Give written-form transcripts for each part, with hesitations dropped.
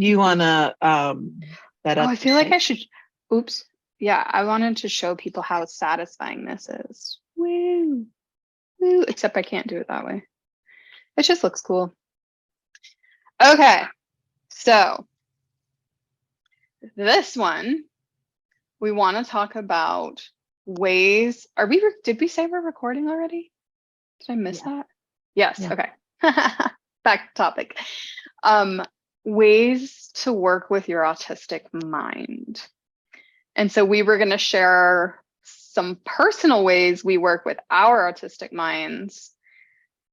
You wanna set Oh, up I the feel like pitch? I should. Oops. Yeah, I wanted to show people how satisfying this is. Woo, woo. Except I can't do it that way. It just looks cool. Okay, so this one we want to talk about ways. Did we say we're recording already? Did I miss Yeah. that? Yes. Yeah. Okay. Back to topic. Ways to work with your autistic mind. And so we were going to share some personal ways we work with our autistic minds.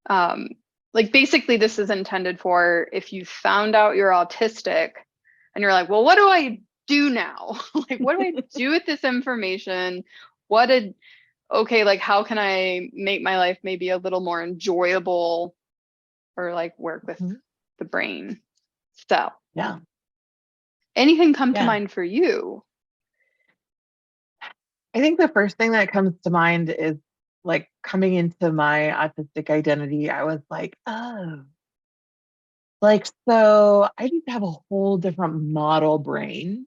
Like basically this is intended for if you found out you're autistic and you're like, well, what do I do now? Like, what do I do with this information? Okay, like how can I make my life maybe a little more enjoyable or like work with Mhm. the brain? So Yeah. anything come to Yeah. mind for you? I think the first thing that comes to mind is like coming into my autistic identity, I was like, oh, like, so I just have a whole different model brain.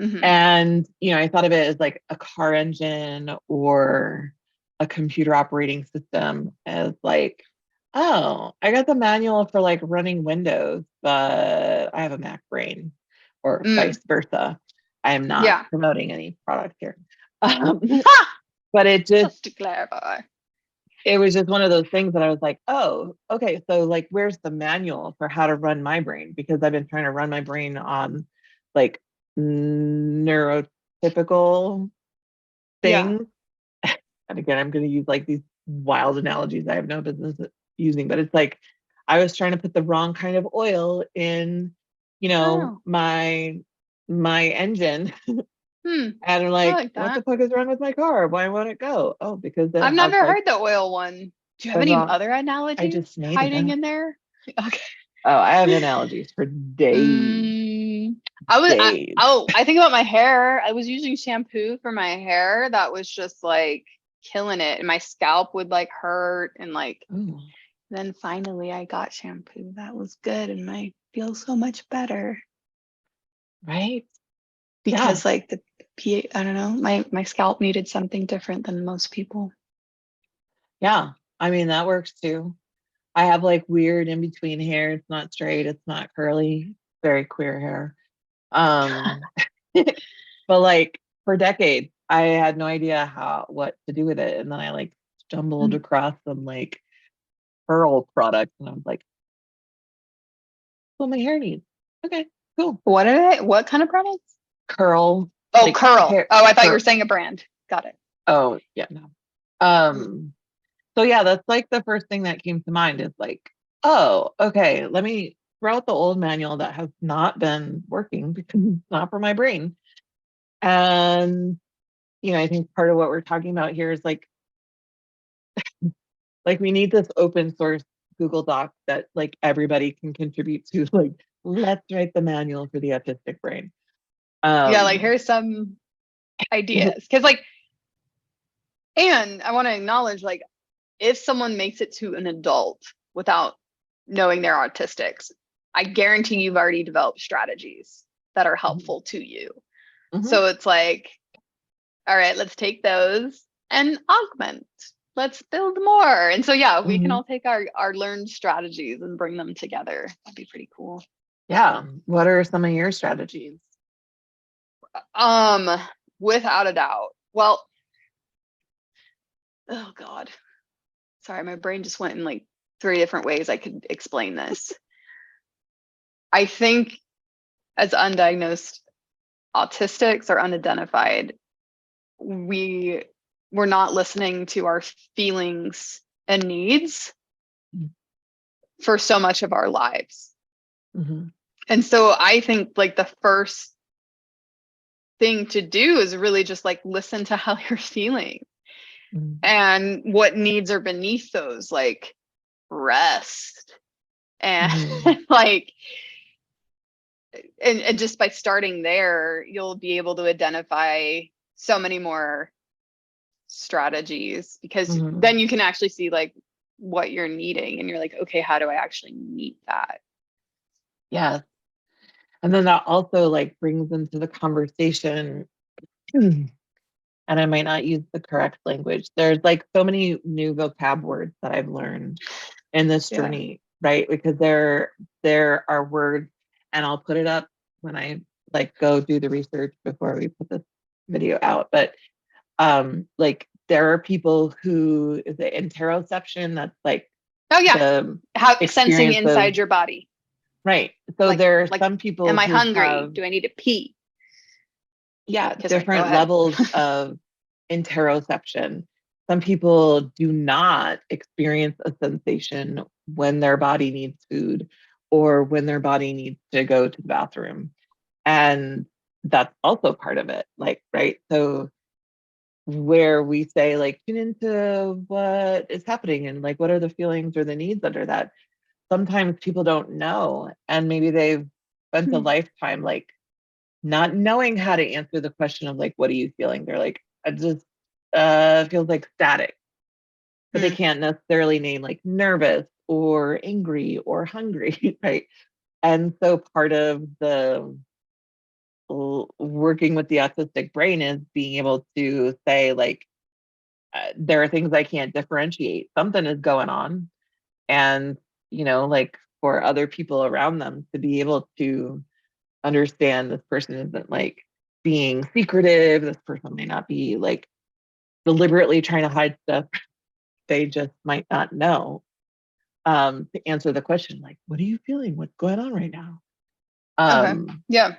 Mm-hmm. And, I thought of it as like a car engine or a computer operating system as like, oh, I got the manual for like running Windows, but I have a Mac brain or vice versa. I am not Yeah. promoting any product here. But Just to clarify. it was just one of those things that I was like, oh, okay. So like, where's the manual for how to run my brain? Because I've been trying to run my brain on like neurotypical Yeah. things. And again, I'm going to use like these wild analogies I have no business using, but it's like I was trying to put the wrong kind of oil in, Oh. my engine. Hmm. And I'm I like, like what the that. fuck is wrong with my car? Why won't it go? Oh, because it I've has never like heard the oil one. Do you have the any wrong. other I analogies just made it hiding up. in there? Okay. Oh, I have analogies for days, Mm, days. I think about my hair. I was using shampoo for my hair that was just like killing it, and my scalp would like hurt, and like Ooh, then finally I got shampoo that was good, and I feel so much better right? Yeah, because like I don't know, my scalp needed something different than most people. yeah. I mean, that works too. I have like weird in between hair. It's not straight, it's not curly, very queer hair. Um, but like for decades, I had no idea what to do with it. And then I like stumbled Mm. across some like curl products and I was like, what my hair needs. Okay, cool. What kind of products? Curl, Oh, like curl. hair Oh, I thought you were curl. saying a brand. Got it. Oh, yeah, no. Mm. So yeah, that's like the first thing that came to mind is like, oh, okay, let me throw out the old manual that has not been working because it's not for my brain. And I think part of what we're talking about here is like we need this open source Google Doc that like everybody can contribute to. Like, let's write the manual for the autistic brain. Yeah, like Um, here's some ideas. Because like, and I want to acknowledge like if someone makes it to an adult without knowing they're autistics, I guarantee you've already developed strategies that are helpful to you. mhm, So it's like, all right, let's take those and augment. Let's build more. And so yeah, we can mhm. all take our learned strategies and bring them together. That'd be pretty cool. Yeah. What are some of your strategies? Um, Without a doubt. Well, oh God. Sorry, my brain just went in like three different ways I could explain this. I think as undiagnosed autistics or unidentified, we we're not listening to our feelings and needs for so much of our lives. Mhm, And so I think like the first thing to do is really just like listen to how you're feeling mhm, and what needs are beneath those, like rest and mhm, like and just by starting there, you'll be able to identify so many more strategies because mhm. then you can actually see like what you're needing and you're like, okay, how do I actually meet that? Yeah. And then that also like brings into the conversation, and I might not use the correct language. There's like so many new vocab words that I've learned in this Yeah. journey, right? Because there are words, and I'll put it up when I like go do the research before we put this video out. But like there are people who is it interoception, that's like Oh yeah. the How sensing experience of, inside your body. right. So Like there are like some people am I who hungry? have, Do I need to pee? yeah, Okay, sorry, go different ahead. levels of interoception. Some people do not experience a sensation when their body needs food or when their body needs to go to the bathroom. And that's also part of it. Like, right. So where we say like tune into what is happening and like what are the feelings or the needs under that, sometimes people don't know, and maybe they've spent a Hmm. lifetime like not knowing how to answer the question of like what are you feeling. They're like, I just feels like static, but they Hmm. can't necessarily name like nervous or angry or hungry. Right. And so part of the working with the autistic brain is being able to say like, there are things I can't differentiate. Something is going on. And, like for other people around them to be able to understand this person isn't like being secretive. This person may not be like deliberately trying to hide stuff. They just might not know to answer the question, like, what are you feeling? What's going on right now? Okay. Um, Yeah.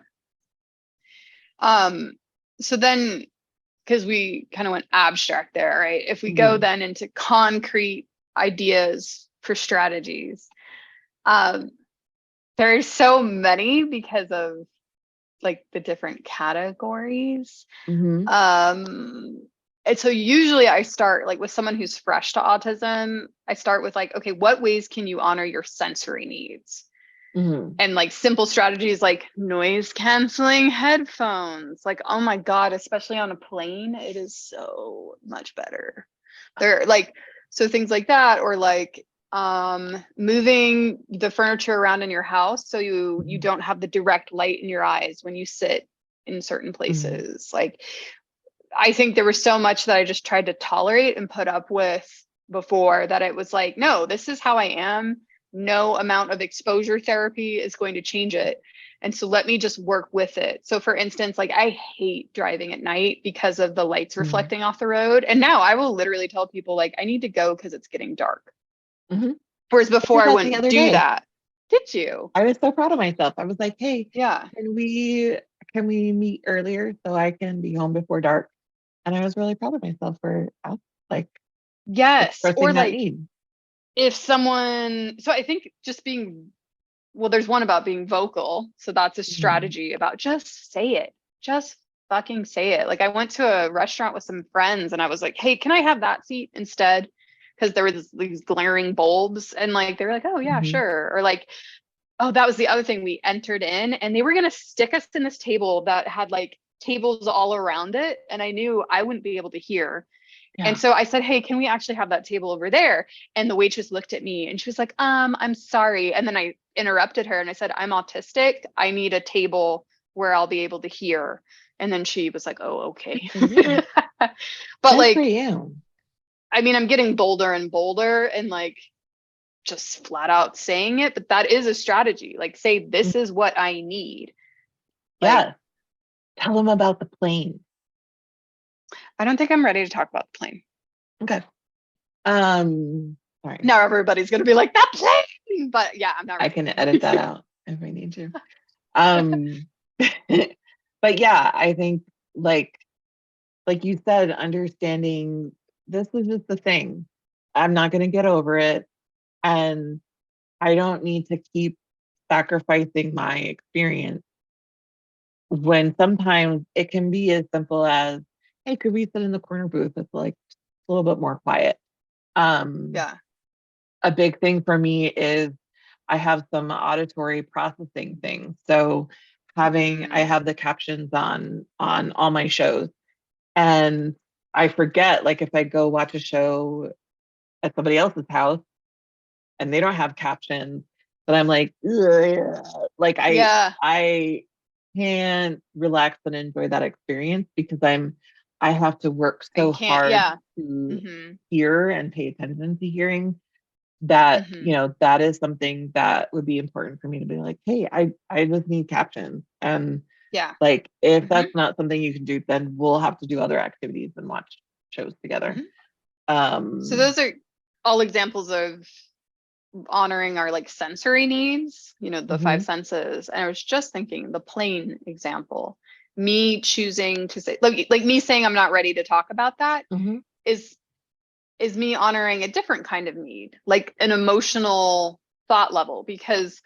So then, because we kind of went abstract there, right? If we go mhm, then into concrete ideas for strategies, um, there's so many because of like the different categories. mhm, And so usually I start like with someone who's fresh to autism, I start with like, okay, what ways can you honor your sensory needs? mhm. And like simple strategies like noise canceling headphones. Like, oh my God, especially on a plane, it is so much better. They're like, so things like that, or like moving the furniture around in your house so you Mhm, don't have the direct light in your eyes when you sit in certain mhm, places. Like I think there was so much that I just tried to tolerate and put up with before that it was like, no, this is how I am. No amount of exposure therapy is going to change it. And so let me just work with it. So for instance, like I hate driving at night because of the lights mhm. reflecting off the road. And now I will literally tell people like I need to go because it's getting dark. Mhm. Whereas I before did I that the wouldn't other do day. that. Did you? I was so proud of myself. I was like, hey, Yeah. can we meet earlier so I can be home before dark? And I was really proud of myself for like Yes. Or expressing that like need. if someone, so I think just being, well, there's one about being vocal. So that's a Mhm. strategy about just say it. Just fucking say it. Like I went to a restaurant with some friends and I was like, hey, can I have that seat instead? Because there was these glaring bulbs and like they were like, oh yeah, Mhm. sure. Or like, oh, that was the other thing. We entered in and they were gonna stick us in this table that had like tables all around it. And I knew I wouldn't be able to hear. And Yeah. so I said, hey, can we actually have that table over there? And the waitress looked at me and she was like, I'm sorry. And then I interrupted her and I said, I'm autistic. I need a table where I'll be able to hear. And then she was like, oh, Good okay. for you. But Good for like, you. I mean, I'm getting bolder and bolder and like just flat out saying it, but that is a strategy. Like, say, Mm, this is what I need. Like, yeah. Tell them about the plane. I don't think I'm ready to talk about the plane. Okay. Sorry. Now everybody's going to be like, that plane. But yeah, I'm not I ready. can edit that out if I need to. Um, but yeah, I think like you said, understanding this is just the thing. I'm not going to get over it. And I don't need to keep sacrificing my experience when sometimes it can be as simple as, hey, could we sit in the corner booth? It's like a little bit more quiet. Um, Yeah. a big thing for me is I have some auditory processing things. So I Mm. have the captions on all my shows, and I forget, like if I go watch a show at somebody else's house and they don't have captions, but I'm like, ugh, like Yeah. I can't relax and enjoy that experience because I have to work so And can't, hard yeah. to Mm-hmm. hear and pay attention to hearing that, Mm-hmm. that is something that would be important for me to be like, hey, I just need captions. And Yeah. like, if Mm-hmm. that's not something you can do, then we'll have to do other activities and watch shows together. Mm-hmm. So Um, those are all examples of honoring our like sensory needs, the five mhm, senses. And I was just thinking the plain example, me choosing to say like me saying I'm not ready to talk about that mhm, is is me honoring a different kind of need, like an emotional thought level, because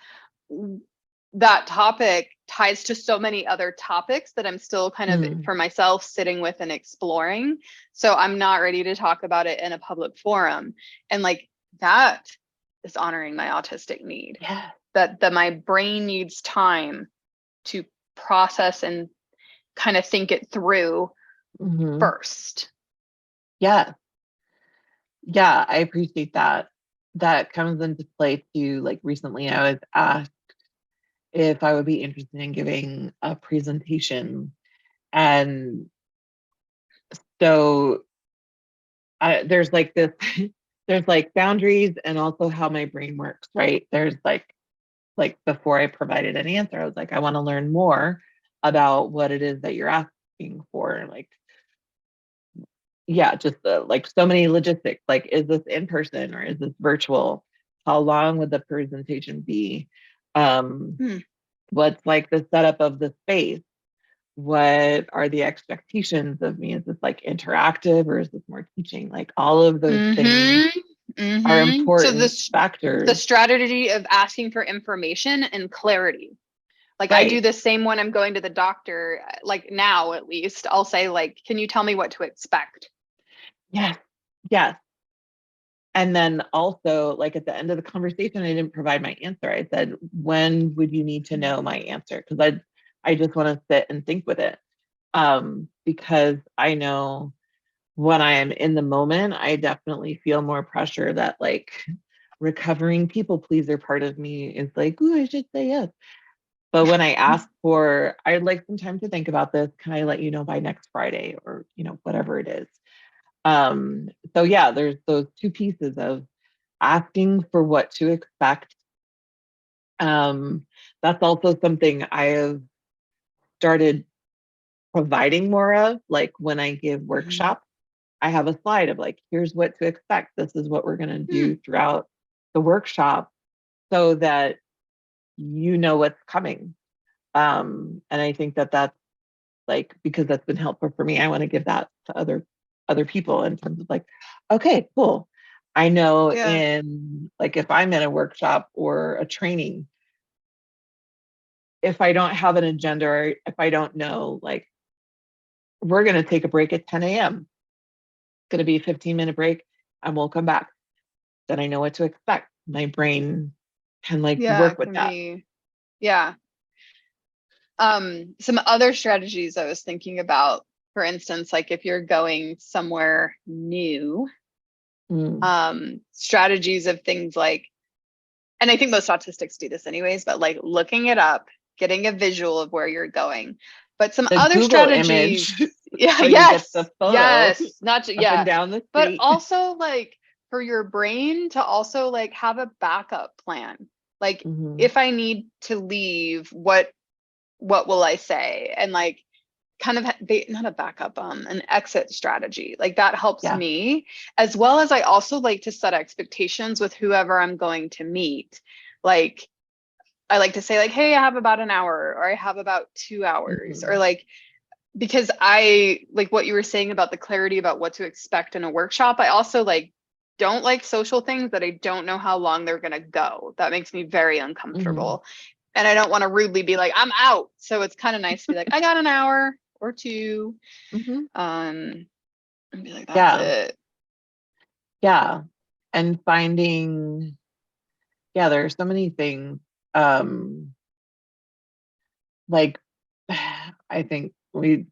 that topic ties to so many other topics that I'm still kind of mm, for myself sitting with and exploring. So I'm not ready to talk about it in a public forum. And like that is honoring my autistic need, yeah, that my brain needs time to process and kind of think it through mhm, first. yeah, yeah, I appreciate that. That comes into play too. Like recently, I was asked if I would be interested in giving a presentation, and so there's like this, there's like boundaries and also how my brain works, right? There's like before I provided an answer, I was like, I want to learn more about what it is that you're asking for. Like, yeah, just like so many logistics. Like, is this in person or is this virtual? How long would the presentation be? Um, Hmm. what's like the setup of the space? What are the expectations of me? Is this like interactive or is this more teaching? Like all of those things Mm-hmm. are Mm-hmm. So important the factors. strategy of asking for information and clarity. Like I do Right. the same when I'm going to the doctor, like now at least, I'll say like, can you tell me what to expect? Yes. Yes. And then also, like at the end of the conversation, I didn't provide my answer. I said, when would you need to know my answer? Because I just want to sit and think with it. Because I know when I am in the moment, I definitely feel more pressure that like recovering people pleaser part of me is like, ooh, I should say yes. But when I ask for, I'd like some time to think about this. Can I let you know by next Friday or, whatever it is? So yeah, there's those two pieces of asking for what to expect. Um, that's also something I have started providing more of. Like when I give Mhm. workshops, I have a slide of like, here's what to expect. This is what we're going to Hmm. do throughout the workshop so that you know what's coming. And I think that that's like, because that's been helpful for me, I want to give that to other people in terms of like, okay, cool. I know Yeah. in like if I'm in a workshop or a training, if I don't have an agenda or if I don't know, like we're going to take a break at 10 a.m. It's going to be a 15-minute break and we'll come back. Then I know what to expect. My brain can like Yeah, work it with can that. be. Yeah. Some other strategies I was thinking about, for instance, like if you're going somewhere new, Mm, strategies of things like, and I think most autistics do this anyways, but like looking it up, getting a visual of where you're going. But some the other Google strategies, image yeah, so you get the yes, photo yes, not up and yeah, down the but street. also like for your brain to also like have a backup plan. Like Mm-hmm. if I need to leave, what will I say? And like kind of not a backup, an exit strategy. Like that helps Yeah. me, as well as I also like to set expectations with whoever I'm going to meet. Like I like to say like, hey, I have about an hour or I have about 2 hours Mm-hmm. or like, because I like what you were saying about the clarity about what to expect in a workshop. I also like don't like social things that I don't know how long they're going to go. That makes me very Mm-hmm. uncomfortable. And I don't want to rudely be like, I'm out. So it's kind of nice to be like, I got an hour or two. Mm-hmm. And be like, that's Yeah. it. Yeah. And finding, yeah, there are so many things. Um, like I think we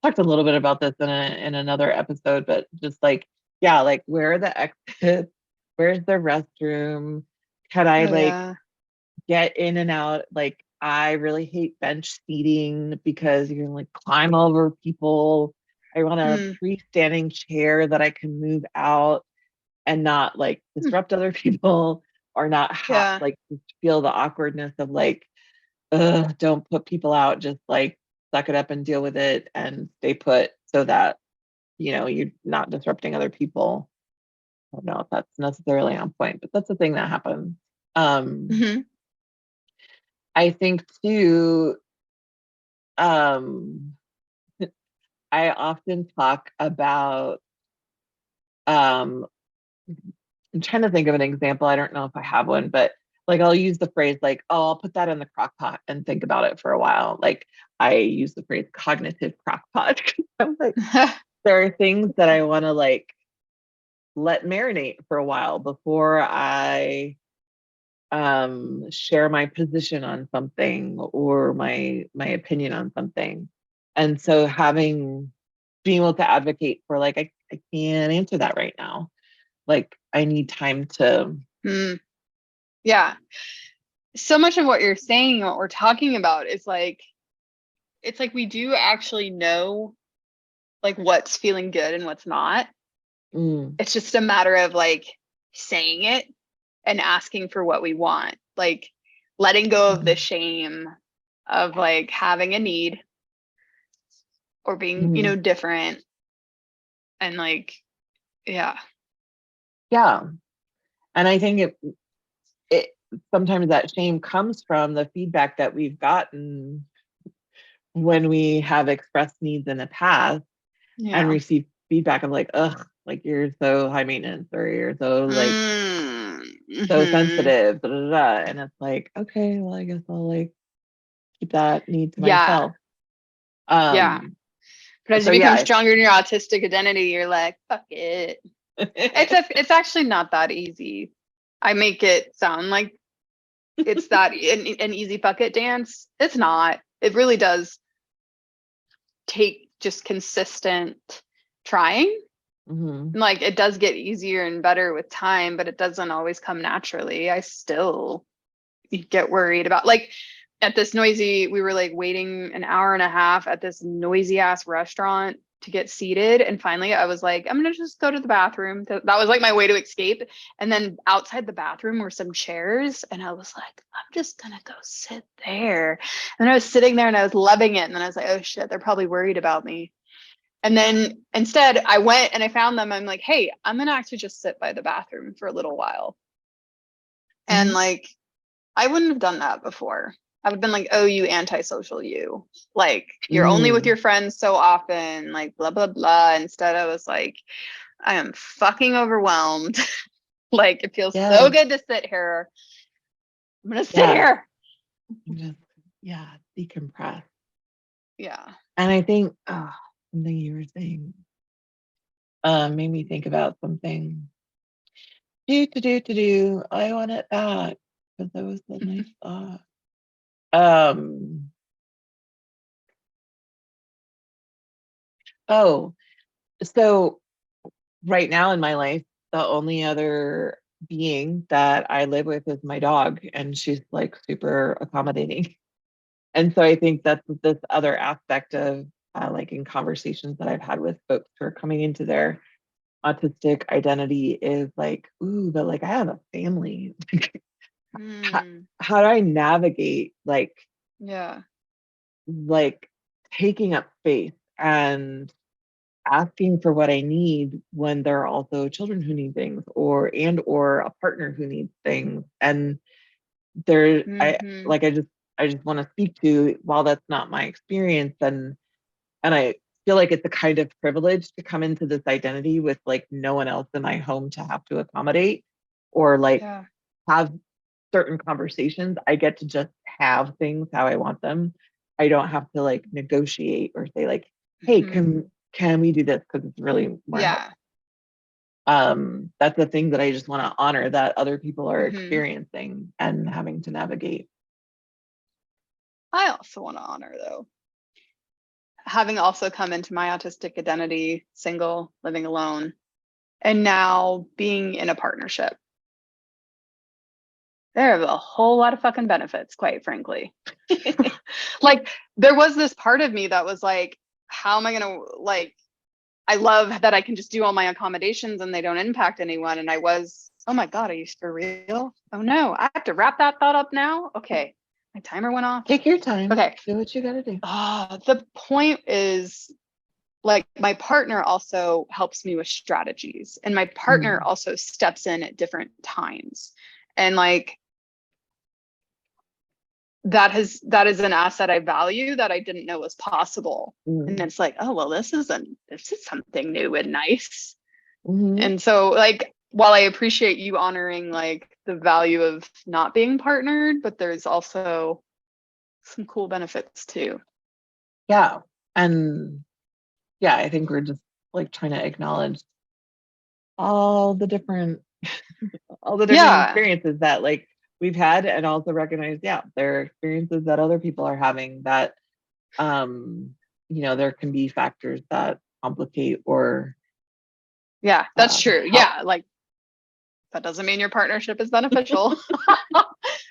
talked a little bit about this in another episode, but just like, yeah, like where are the exits? Where's the restroom? Can I Oh like yeah. get in and out. Like, I really hate bench seating because you're like climb over people. I want a freestanding chair that I can move out and not like disrupt other people, or not have Yeah. like just feel the awkwardness of like, ugh, don't put people out, just like suck it up and deal with it and stay put so that, you're not disrupting other people. I don't know if that's necessarily on point, but that's the thing that happens. Mm-hmm. I think too, um, I often talk about, um, I'm trying to think of an example. I don't know if I have one, but like I'll use the phrase like, oh, I'll put that in the crock pot and think about it for a while. Like I use the phrase cognitive crock pot. I'm like, there are things that I want to like let marinate for a while before I share my position on something or my opinion on something. And so being able to advocate for like, I can't answer that right now. Like I need time to. Yeah. So much of what you're saying, what we're talking about is like, it's like we do actually know like what's feeling good and what's not. It's just a matter of like saying it and asking for what we want, like letting go of the shame of like having a need or being, different. And like, yeah. Yeah. And I think it sometimes that shame comes from the feedback that we've gotten when we have expressed needs in the past and Yeah. received feedback of like, ugh, like you're so high maintenance or you're so like so sensitive, da, da, da. And it's like, okay, well, I guess I'll like keep that need to Yeah. myself. Yeah. But as So you become yeah. stronger in your autistic identity, you're like, fuck it. It's actually not that easy. I make it sound like it's that an easy bucket dance. It's not. It really does take just consistent trying. Like it does get easier and better with time, but it doesn't always come naturally. I still get worried about like at this noisy, we were like waiting an hour and a half at this noisy ass restaurant to get seated. And finally I was like, I'm gonna just go to the bathroom. That was like my way to escape. And then outside the bathroom were some chairs. And I was like, I'm just gonna go sit there. And I was sitting there and I was loving it. And then I was like, oh shit, they're probably worried about me. And then instead I went and I found them. I'm like, hey, I'm gonna actually just sit by the bathroom for a little while. And like, I wouldn't have done that before. I would have been like, oh, you antisocial, you. Like, you're only with your friends so often, like, blah, blah, blah. Instead, I was like, I am fucking overwhelmed. Like, it feels so good to sit here. I'm going to sit here. Just, decompress. Yeah. And I think something you were saying made me think about something. I want it back because that was a nice thought. Oh, so right now in my life, the only other being that I live with is my dog, and she's like super accommodating. And so I think that's this other aspect of like in conversations that I've had with folks who are coming into their autistic identity is like, ooh, but like I have a family. How do I navigate like taking up space and asking for what I need when there are also children who need things or a partner who needs things. And I just want to speak to, while that's not my experience, and I feel like it's a kind of privilege to come into this identity with like no one else in my home to have to accommodate or like have certain conversations. I get to just have things how I want them. I don't have to like negotiate or say like, hey, can we do this because it's really more helpful. That's the thing that I just want to honor that other people are experiencing and having to navigate. I also want to honor though, having also come into my autistic identity, single, living alone, and now being in a partnership. there are a whole lot of fucking benefits, quite frankly. Like, there was this part of me that was like, how am I gonna, like, I love that I can just do all my accommodations and they don't impact anyone. And I was, oh my God, are you for real? Oh no, I have to wrap that thought up now. Okay. My timer went off. Take your time. Okay. Do what you gotta do. The point is, like, my partner also helps me with strategies, and my partner also steps in at different times. And like, that is an asset I value that I didn't know was possible. And it's like, oh, well, this is something new and nice. And so, like, while I appreciate you honoring like the value of not being partnered, but there's also some cool benefits too. Yeah. And yeah, I think we're just like trying to acknowledge all the different experiences that like we've had, and also recognize, yeah, there are experiences that other people are having that you know, there can be factors that complicate or that's true. help. Yeah, like, that doesn't mean your partnership is beneficial.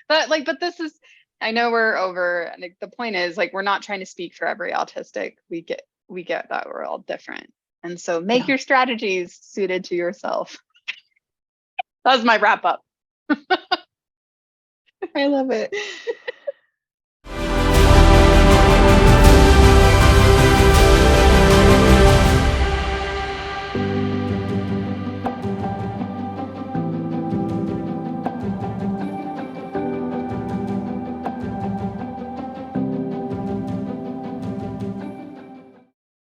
But this is, I know we're over, and like, the point is, like, we're not trying to speak for every autistic. We get that we're all different, and so make your strategies suited to yourself. That was my wrap up. I love it.